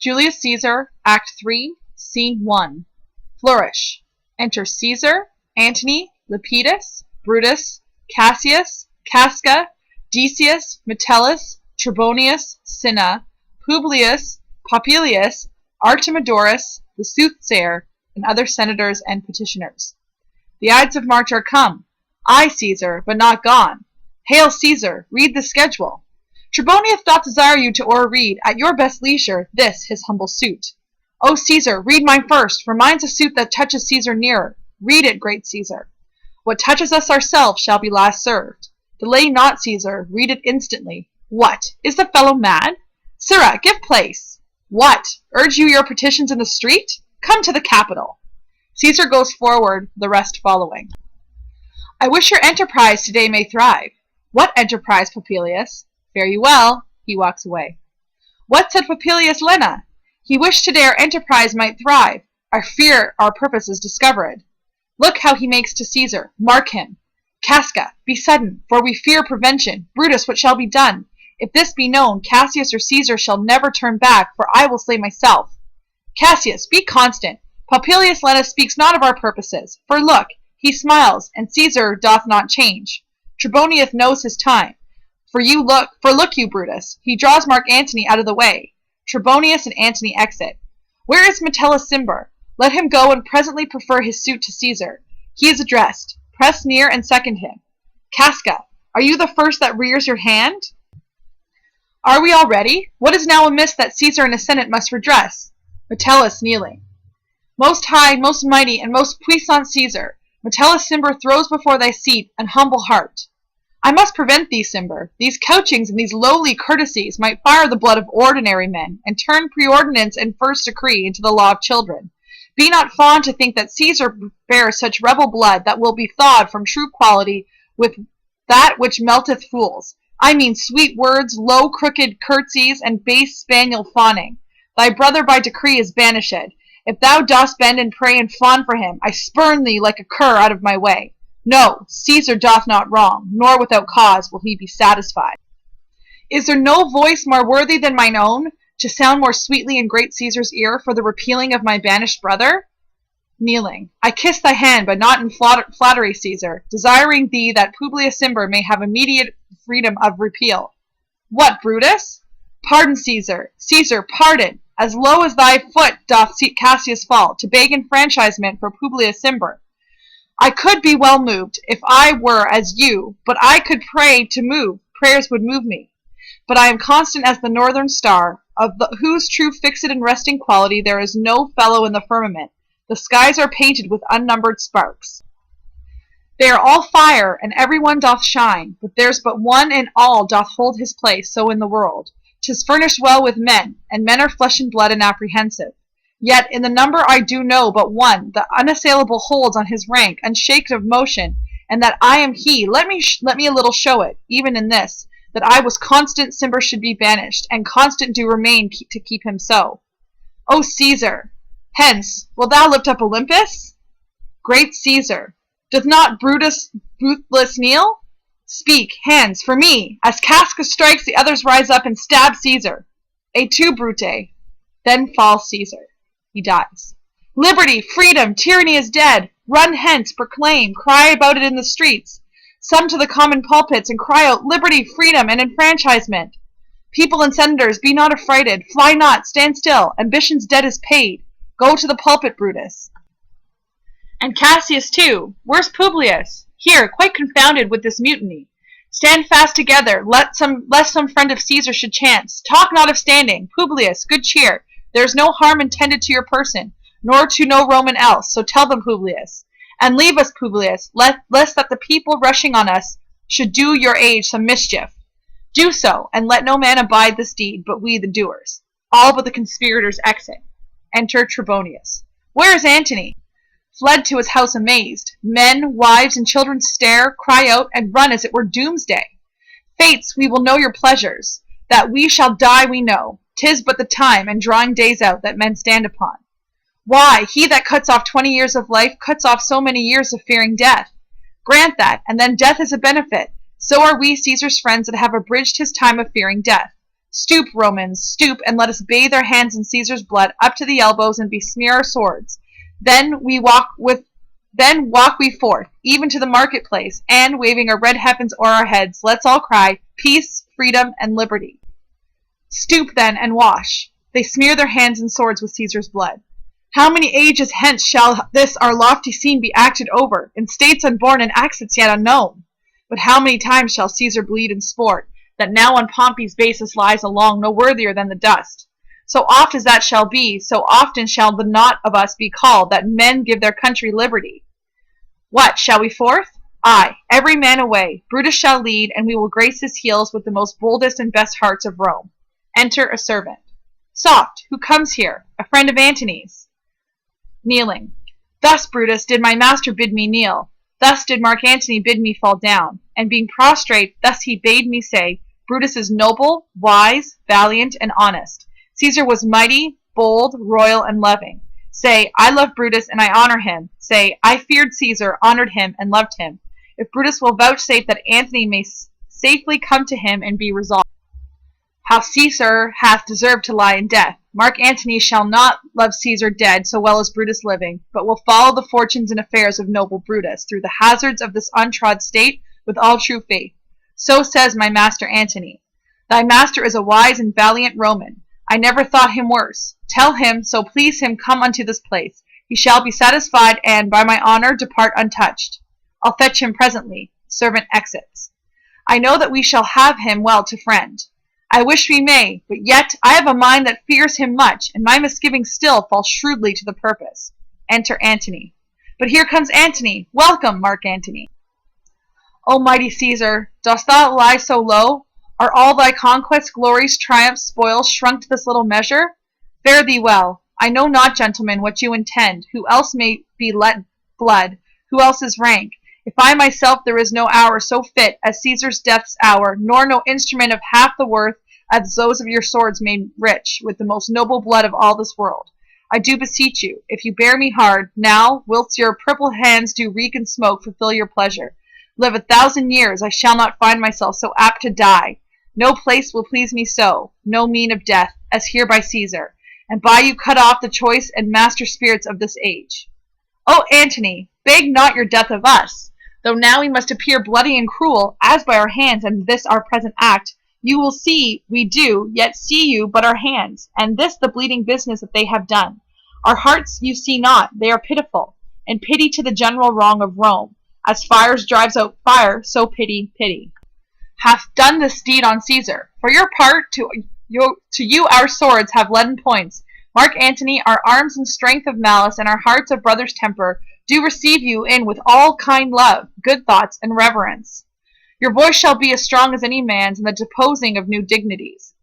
Julius Caesar, Act 3, Scene 1. Flourish. Enter Caesar, Antony, Lepidus, Brutus, Cassius, Casca, Decius, Metellus, Trebonius, Cinna, Publius, Popilius, Artemidorus, the soothsayer, and other senators and petitioners. The Ides of March are come. I, Caesar, but not gone. Hail, Caesar, read the schedule. Trebonius doth desire you to o'erread, at your best leisure, this his humble suit. O Caesar, read mine first, for mine's a suit that touches Caesar nearer. Read it, great Caesar. What touches us ourselves shall be last served. Delay not, Caesar, read it instantly. What, is the fellow mad? Sirrah, give place. What, urge you your petitions in the street? Come to the Capitol. Caesar goes forward, the rest following. I wish your enterprise today may thrive. What enterprise, Popilius? Fare you well. He walks away. What said Popilius Lena? He wished today our enterprise might thrive. I fear our purpose is discovered. Look how he makes to Caesar. Mark him. Casca, be sudden, for we fear prevention. Brutus, what shall be done? If this be known, Cassius or Caesar shall never turn back, for I will slay myself. Cassius, be constant. Popilius Lena speaks not of our purposes. For look, he smiles, and Caesar doth not change. Trebonius knows his time. For look you, Brutus, he draws Mark Antony out of the way. Trebonius and Antony exit. Where is Metellus Cimber? Let him go and presently prefer his suit to Caesar. He is addressed. Press near and second him. Casca, are you the first that rears your hand? Are we all ready? What is now amiss that Caesar and his senate must redress? Metellus kneeling. Most high, most mighty, and most puissant Caesar, Metellus Cimber throws before thy seat an humble heart. I must prevent thee, Cimber. These couchings and these lowly courtesies might fire the blood of ordinary men, and turn preordinance and first decree into the law of children. Be not fond to think that Caesar bears such rebel blood that will be thawed from true quality with that which melteth fools. I mean sweet words, low crooked curtsies, and base spaniel fawning. Thy brother by decree is banished. If thou dost bend and pray and fawn for him, I spurn thee like a cur out of my way. No, Caesar doth not wrong, nor without cause will he be satisfied. Is there no voice more worthy than mine own, to sound more sweetly in great Caesar's ear for the repealing of my banished brother? Kneeling. I kiss thy hand, but not in flattery, Caesar, desiring thee that Publius Cimber may have immediate freedom of repeal. What, Brutus? Pardon, Caesar. Caesar, pardon. As low as thy foot doth Cassius fall, to beg enfranchisement for Publius Cimber. I could be well moved, if I were as you, but I could pray to move, prayers would move me. But I am constant as the northern star, whose true fixed and resting quality there is no fellow in the firmament. The skies are painted with unnumbered sparks. They are all fire, and every one doth shine, but there's but one in all doth hold his place so in the world. 'Tis furnished well with men, and men are flesh and blood and apprehensive. Yet in the number I do know but one, the unassailable holds on his rank, unshaken of motion, and that I am he. Let me a little show it, even in this, that I was constant Cimber should be banished, and constant do remain to keep him so. O Caesar! Hence, wilt thou lift up Olympus? Great Caesar! Doth not Brutus Ruthless kneel? Speak, hands, for me! As Casca strikes, the others rise up and stab Caesar. Et tu, Brute! Then falls Caesar. He dies. Liberty, freedom, tyranny is dead. Run hence, proclaim, cry about it in the streets. Some to the common pulpits, and cry out liberty, freedom, and enfranchisement. People and senators, be not affrighted. Fly not, stand still. Ambition's debt is paid. Go to the pulpit, Brutus. And Cassius too. Where's Publius? Here, quite confounded with this mutiny. Stand fast together, lest some friend of Caesar should chance. Talk not of standing. Publius, good cheer. There is no harm intended to your person, nor to no Roman else, so tell them, Publius. And leave us, Publius, lest that the people rushing on us should do your age some mischief. Do so, and let no man abide this deed, but we the doers. All but the conspirators exit. Enter Trebonius. Where is Antony? Fled to his house amazed. Men, wives, and children stare, cry out, and run as it were doomsday. Fates, we will know your pleasures. That we shall die we know. 'Tis but the time, and drawing days out, that men stand upon. Why, he that cuts off 20 years of life cuts off so many years of fearing death. Grant that, and then death is a benefit. So are we Caesar's friends that have abridged his time of fearing death. Stoop, Romans, stoop, and let us bathe our hands in Caesar's blood up to the elbows and besmear our swords. Then walk we forth, even to the marketplace, and, waving our red heavens o'er our heads, let's all cry, Peace, freedom, and liberty. Stoop, then, and wash. They smear their hands and swords with Caesar's blood. How many ages hence shall this our lofty scene be acted over, in states unborn and accents yet unknown? But how many times shall Caesar bleed and sport, that now on Pompey's basis lies along no worthier than the dust? So oft as that shall be, so often shall the knot of us be called, that men give their country liberty. What, shall we forth? Aye, every man away. Brutus shall lead, and we will grace his heels with the most boldest and best hearts of Rome. Enter a servant. Soft, who comes here? A friend of Antony's. Kneeling. Thus, Brutus, did my master bid me kneel. Thus did Mark Antony bid me fall down. And being prostrate, thus he bade me say, Brutus is noble, wise, valiant, and honest. Caesar was mighty, bold, royal, and loving. Say, I love Brutus, and I honor him. Say, I feared Caesar, honored him, and loved him. If Brutus will vouchsafe that Antony may safely come to him and be resolved. How Caesar hath deserved to lie in death. Mark Antony shall not love Caesar dead so well as Brutus living, but will follow the fortunes and affairs of noble Brutus through the hazards of this untrod state with all true faith. So says my master Antony. Thy master is a wise and valiant Roman. I never thought him worse. Tell him, so please him, come unto this place. He shall be satisfied, and by my honor depart untouched. I'll fetch him presently. Servant exits. I know that we shall have him well to friend. I wish we may, but yet I have a mind that fears him much, and my misgivings still fall shrewdly to the purpose. Enter Antony. But here comes Antony. Welcome, Mark Antony. O mighty Caesar, dost thou lie so low? Are all thy conquests, glories, triumphs, spoils shrunk to this little measure? Fare thee well. I know not, gentlemen, what you intend, who else may be let blood, who else is rank. If I myself there is no hour so fit as Caesar's death's hour, nor no instrument of half the worth as those of your swords made rich with the most noble blood of all this world. I do beseech you, if you bear me hard, now, whilst your purple hands do reek and smoke, fulfill your pleasure. Live 1,000 years, I shall not find myself so apt to die. No place will please me so, no mean of death, as here by Caesar, and by you cut off the choice and master spirits of this age. O Antony, beg not your death of us, though now we must appear bloody and cruel, as by our hands and this our present act, you will see we do, yet see you but our hands, and this the bleeding business that they have done. Our hearts you see not, they are pitiful, and pity to the general wrong of Rome. As fires drives out fire, so pity, pity. Hath done this deed on Caesar. For your part, to you our swords have leaden points. Mark Antony, our arms and strength of malice, and our hearts of brother's temper, do receive you in with all kind love, good thoughts, and reverence. Your voice shall be as strong as any man's in the deposing of new dignities.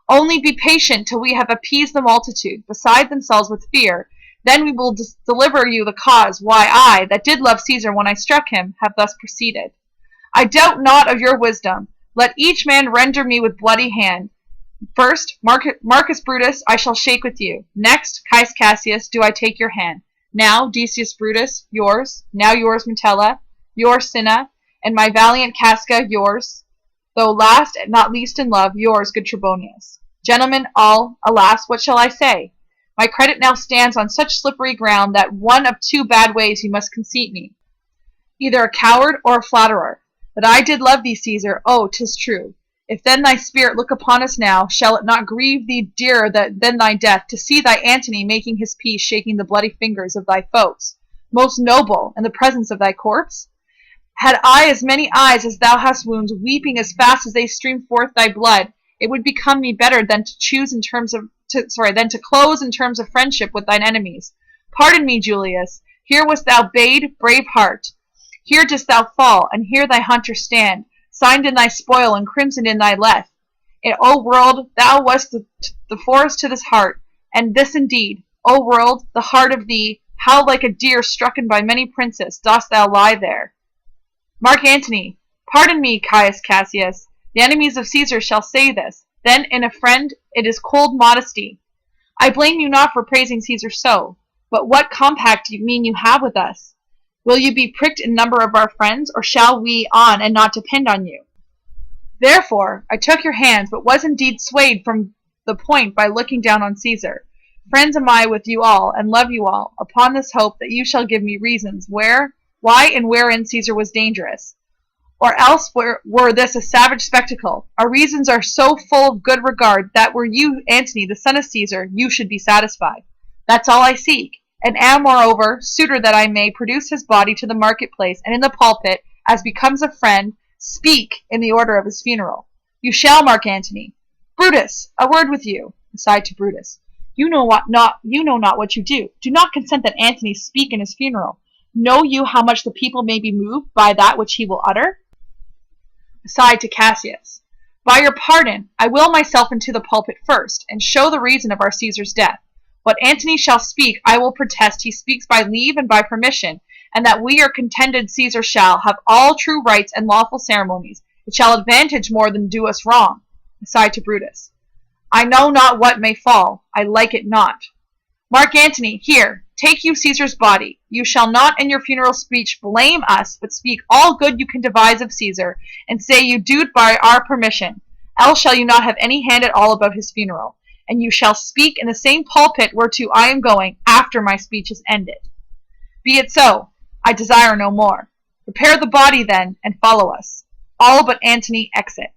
Only be patient till we have appeased the multitude, beside themselves with fear. Then we will deliver you the cause why I, that did love Caesar when I struck him, have thus proceeded. I doubt not of your wisdom. Let each man render me with bloody hand. First, Marcus Brutus, I shall shake with you. Next, Caius Cassius, do I take your hand. Now, Decius Brutus, yours. Now yours, Metella. Yours, Cinna. And my valiant Casca, yours. Though last, and not least in love, yours, good Trebonius. Gentlemen, all, alas, what shall I say? My credit now stands on such slippery ground that one of two bad ways you must conceit me. Either a coward or a flatterer. That I did love thee, Caesar, oh, 'tis true. If then thy spirit look upon us now, shall it not grieve thee dearer than thy death, to see thy Antony making his peace, shaking the bloody fingers of thy foes? Most noble, in the presence of thy corpse? Had I as many eyes as thou hast wounds, weeping as fast as they stream forth thy blood, it would become me better than to close in terms of friendship with thine enemies. Pardon me, Julius. Here wast thou bade, brave heart. Here didst thou fall, and here thy hunter stand, signed in thy spoil and crimsoned in thy lethe. O world, thou wast the forest to this heart, and this indeed, O world, the heart of thee, how like a deer strucken by many princes dost thou lie there. Mark Antony, pardon me, Caius Cassius. The enemies of Caesar shall say this. Then in a friend it is cold modesty. I blame you not for praising Caesar so, but what compact do you mean you have with us? Will you be pricked in number of our friends, or shall we on and not depend on you? Therefore I took your hands, but was indeed swayed from the point by looking down on Caesar. Friends am I with you all, and love you all, upon this hope that you shall give me reasons why and wherein Caesar was dangerous. Or else were this a savage spectacle. Our reasons are so full of good regard that were you, Antony, the son of Caesar, you should be satisfied. That's all I seek, and am, moreover, suitor that I may produce his body to the marketplace, and in the pulpit, as becomes a friend, speak in the order of his funeral. You shall, Mark Antony. Brutus, a word with you. Aside to Brutus. You know not what you do. Do not consent that Antony speak in his funeral. Know you how much the people may be moved by that which he will utter? Aside to Cassius. By your pardon, I will myself into the pulpit first, and show the reason of our Caesar's death. What Antony shall speak, I will protest he speaks by leave and by permission, and that we are contended Caesar shall have all true rights and lawful ceremonies. It shall advantage more than do us wrong. Aside to Brutus. I know not what may fall. I like it not. Mark Antony, here, take you Caesar's body. You shall not in your funeral speech blame us, but speak all good you can devise of Caesar, and say you do it by our permission. Else shall you not have any hand at all about his funeral, and you shall speak in the same pulpit whereto I am going after my speech is ended. Be it so. I desire no more. Prepare the body then, and follow us. All but Antony exit.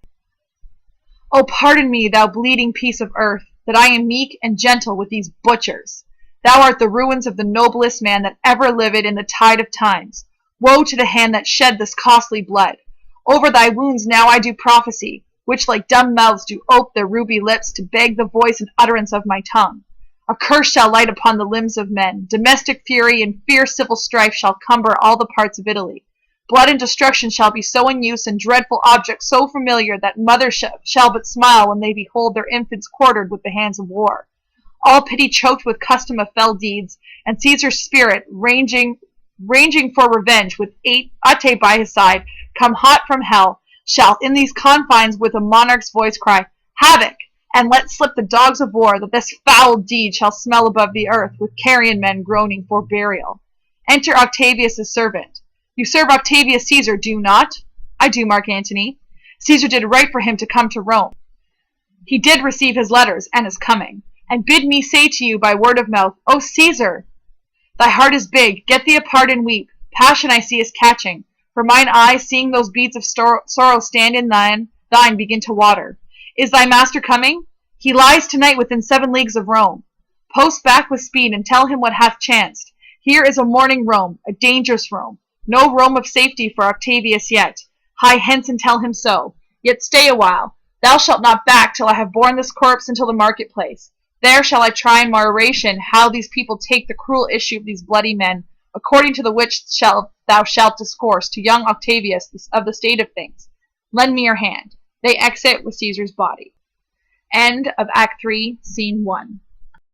Oh, pardon me, thou bleeding piece of earth, that I am meek and gentle with these butchers. Thou art the ruins of the noblest man that ever lived in the tide of times. Woe to the hand that shed this costly blood. Over thy wounds now I do prophecy, which like dumb mouths do ope their ruby lips to beg the voice and utterance of my tongue. A curse shall light upon the limbs of men. Domestic fury and fierce civil strife shall cumber all the parts of Italy. Blood and destruction shall be so in use, and dreadful objects so familiar, that mothers shall but smile when they behold their infants quartered with the hands of war. All pity choked with custom of fell deeds, and Caesar's spirit, ranging for revenge, with Ate by his side, come hot from hell, shall in these confines with a monarch's voice cry, Havoc! And let slip the dogs of war, that this foul deed shall smell above the earth, with carrion men groaning for burial. Enter Octavius' servant. You serve Octavius Caesar, do you not? I do, Mark Antony. Caesar did right for him to come to Rome. He did receive his letters, and is coming. And bid me say to you by word of mouth, O Caesar! Thy heart is big, get thee apart and weep. Passion I see is catching. For mine eyes, seeing those beads of sorrow stand in thine begin to water. Is thy master coming? He lies tonight within 7 leagues of Rome. Post back with speed, and tell him what hath chanced. Here is a mourning Rome, a dangerous Rome. No Rome of safety for Octavius yet. Hie hence and tell him so. Yet stay a while. Thou shalt not back till I have borne this corpse into the marketplace. There shall I try in moderation how these people take the cruel issue of these bloody men, according to the which thou shalt discourse to young Octavius of the state of things. Lend me your hand. They exit with Caesar's body. End of Act 3, Scene 1.